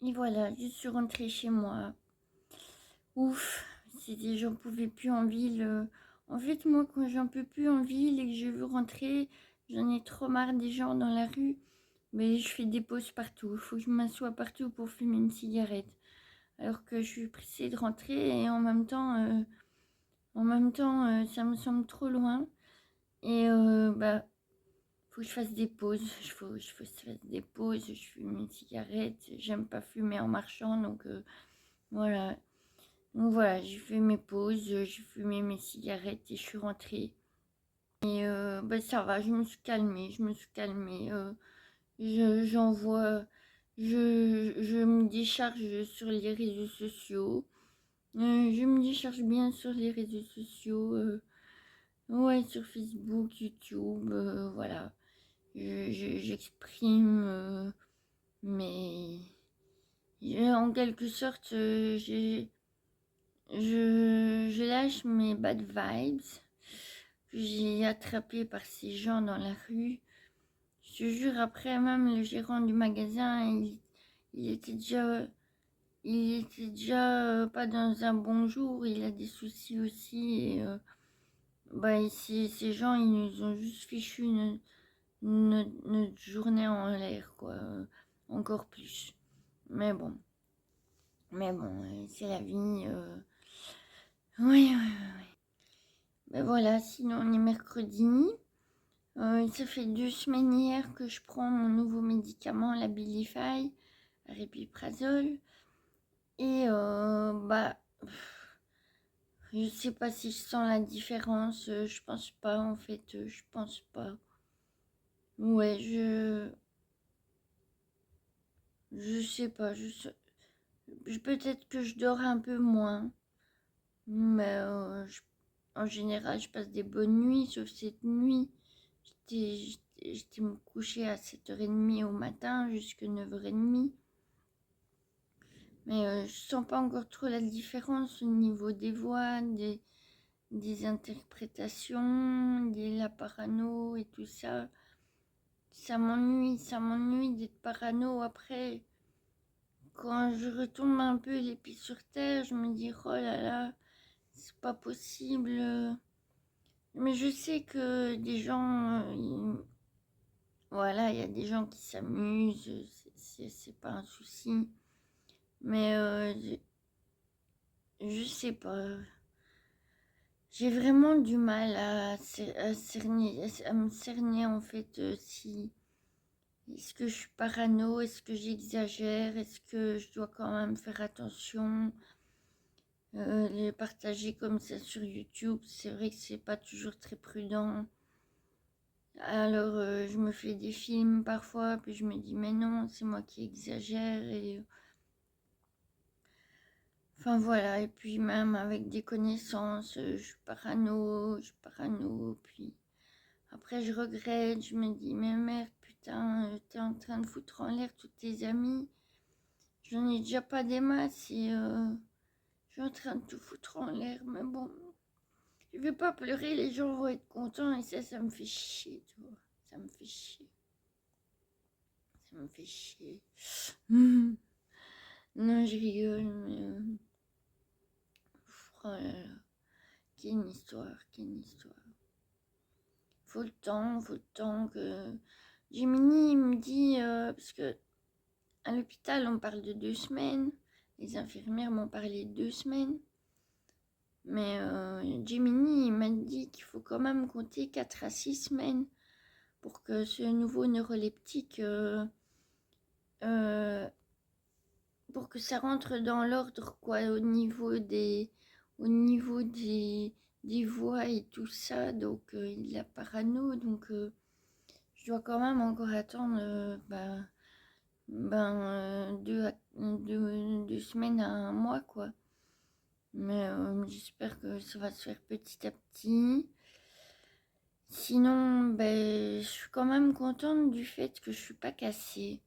Et voilà, je suis rentrée chez moi. Ouf, j'en pouvais plus en ville. En fait, moi, quand j'en peux plus en ville et que je veux rentrer, j'en ai trop marre des gens dans la rue. Mais je fais des pauses partout. Il faut que je m'assoie partout pour fumer une cigarette. Alors que je suis pressée de rentrer et en même temps, ça me semble trop loin. Et bah, faut que je fasse des pauses. Il faut que je fasse des pauses. Je fume une cigarette. J'aime pas fumer en marchant, donc voilà. Donc voilà, j'ai fait mes pauses, j'ai fumé mes cigarettes et je suis rentrée. Et bah, ça va, je me suis calmée. J'envoie, je me décharge sur les réseaux sociaux. Je me décharge bien sur les réseaux sociaux. Ouais, sur Facebook, YouTube, voilà. J'exprime mes... En quelque sorte, je lâche mes bad vibes que j'ai attrapées par ces gens dans la rue. Je te jure, après même le gérant du magasin, il était déjà, il était déjà pas dans un bon jour. Il a des soucis aussi. Et, bah, ces gens, ils nous ont juste fichu notre journée en l'air, quoi. Encore plus. Mais bon, c'est la vie. Oui, oui. Ben voilà, sinon on est mercredi. Ça fait 2 semaines hier que je prends mon nouveau médicament, la Abilify, Répiprazole. Et bah, je sais pas si je sens la différence. Je pense pas, en fait. Je pense pas. Ouais, je sais pas. Peut-être que je dors un peu moins. Mais en général, je passe des bonnes nuits, sauf cette nuit. J'étais me coucher à 7h30 au matin jusqu'à 9h30. Mais je sens pas encore trop la différence au niveau des voix, des interprétations, la parano et tout ça. Ça m'ennuie d'être parano. Après, quand je retombe un peu les pieds sur terre, je me dis, oh là là, c'est pas possible. Mais je sais que des gens, voilà, il y a des gens qui s'amusent, c'est pas un souci. Mais je sais pas. J'ai vraiment du mal à me cerner en fait si est-ce que je suis parano, est-ce que j'exagère, est-ce que je dois quand même faire attention. Les partager comme ça sur YouTube, c'est vrai que c'est pas toujours très prudent. Alors je me fais des films parfois, puis je me dis mais non, c'est moi qui exagère et enfin voilà, et puis même avec des connaissances, je suis parano, puis après je regrette, je me dis mais merde putain, t'es en train de foutre en l'air tous tes amis, j'en ai déjà pas des masses et je suis en train de tout foutre en l'air, mais bon, je vais pas pleurer, les gens vont être contents et ça me fait chier, tu vois, ça me fait chier, ça me fait chier. Non, je rigole, mais oh là là, quelle histoire, quelle histoire. Faut le temps que... Jiminy me dit, parce que à l'hôpital on parle de 2 semaines, les infirmières m'ont parlé de 2 semaines, mais Jiminy m'a dit qu'il faut quand même compter 4 à 6 semaines pour que ce nouveau neuroleptique, euh, pour que ça rentre dans l'ordre, quoi, au niveau des voix et tout ça. Donc il a parano, donc je dois quand même encore attendre 2 semaines à un mois, quoi. Mais j'espère que ça va se faire petit à petit. Sinon, ben, je suis quand même contente du fait que je suis pas cassée.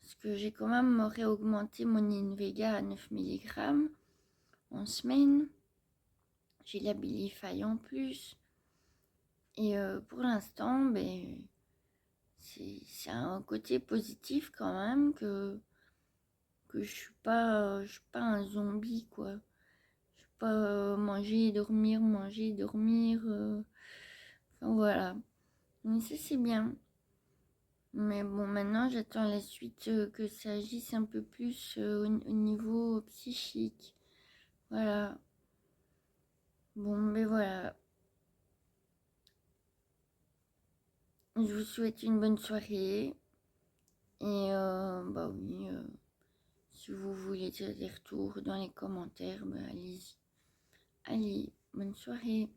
Parce que j'ai quand même réaugmenté mon Invega à 9 mg en semaine. J'ai la Abilify en plus. Et pour l'instant, ben, c'est un côté positif quand même que je suis pas un zombie, quoi. Je suis pas manger, dormir, manger, dormir. Enfin, voilà. Mais ça, c'est bien. Mais bon, maintenant, j'attends la suite, que ça agisse un peu plus au niveau psychique. Voilà. Bon, mais voilà. Je vous souhaite une bonne soirée. Et bah oui, si vous voulez des retours dans les commentaires, bah allez-y. Allez, bonne soirée.